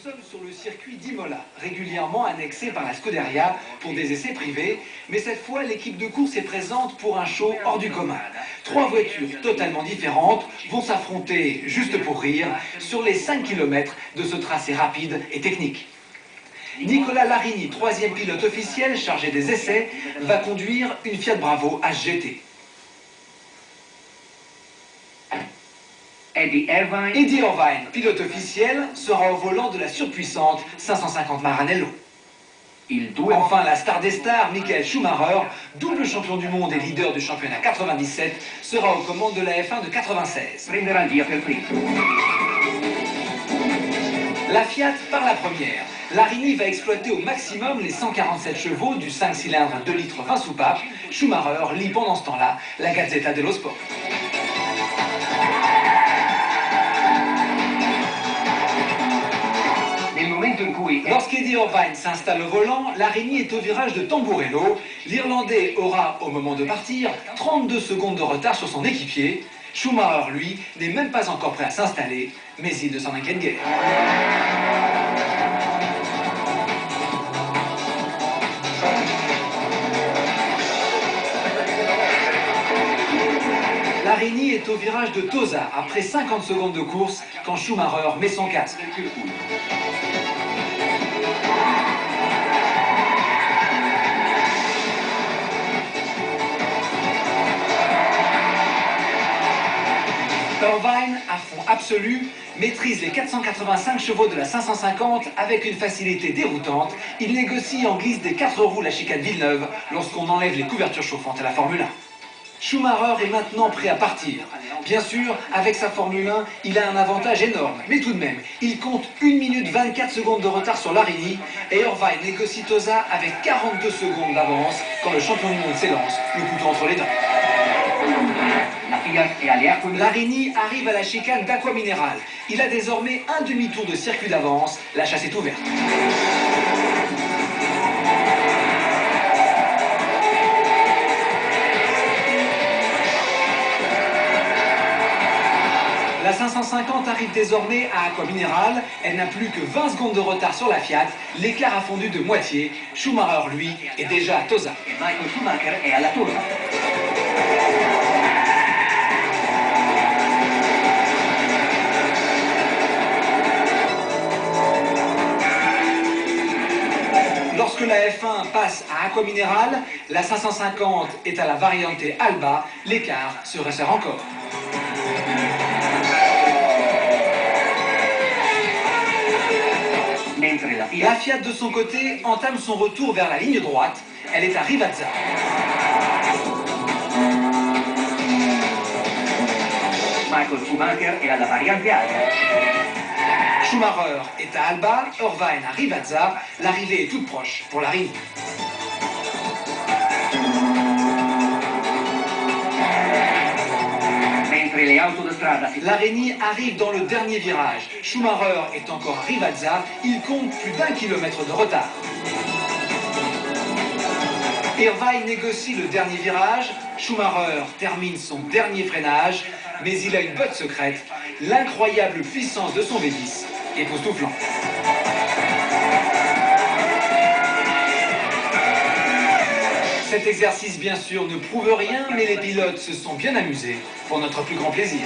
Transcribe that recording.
sommes sur le circuit d'Imola, régulièrement annexé par la Scuderia pour des essais privés, mais cette fois l'équipe de course est présente pour un show hors du commun. 3 voitures totalement différentes vont s'affronter, juste pour rire, sur les 5 km de ce tracé rapide et technique. Nicola Larini, 3e pilote officiel chargé des essais, va conduire une Fiat Bravo HGT. Eddie Irvine, pilote officiel, sera au volant de la surpuissante 550 Maranello. Enfin, la star des stars, Michael Schumacher, double champion du monde et leader du championnat 97, sera aux commandes de la F1 de 96. La Fiat part la première. Larini va exploiter au maximum les 147 chevaux du 5 cylindres 2 litres 20 soupapes. Schumacher lit pendant ce temps-là la Gazzetta dello Sport. Lorsqu'Eddie Irvine s'installe au volant, Larini est au virage de Tamburello. L'Irlandais aura, au moment de partir, 32 secondes de retard sur son équipier. Schumacher, lui, n'est même pas encore prêt à s'installer, mais il ne s'en inquiète guère. Larini est au virage de Tosa, après 50 secondes de course, quand Schumacher met son casque. Irvine, à fond absolu, maîtrise les 485 chevaux de la 550 avec une facilité déroutante. Il négocie en glisse des 4 roues la chicane Villeneuve lorsqu'on enlève les couvertures chauffantes à la Formule 1. Schumacher est maintenant prêt à partir. Bien sûr, avec sa Formule 1, il a un avantage énorme, mais tout de même, il compte 1 minute 24 secondes de retard sur Larini et Irvine négocie Tosa avec 42 secondes d'avance quand le champion du monde s'élance, le couteau entre les dents. Larini arrive à la chicane d'Aqua Mineral. Il a désormais un demi-tour de circuit d'avance. La chasse est ouverte. La 550 arrive désormais à Aqua Mineral. Elle n'a plus que 20 secondes de retard sur la Fiat. L'écart a fondu de moitié. Schumacher, lui, est déjà à Tosa. Lorsque la F1 passe à Aqua Mineral, la 550 est à la variante Alba, l'écart se resserre encore. La Fiat de son côté entame son retour vers la ligne droite, elle est à Rivazza. Schumacher est à Alba, Irvine à Rivazza, l'arrivée est toute proche pour Larini. Larini arrive dans le dernier virage. Schumacher est encore à Rivazza, il compte plus d'1 kilomètre de retard. Irvine négocie le dernier virage, Schumacher termine son dernier freinage, mais il a une botte secrète, l'incroyable puissance de son V10, époustouflant. Cet exercice, bien sûr, ne prouve rien, mais les pilotes se sont bien amusés pour notre plus grand plaisir.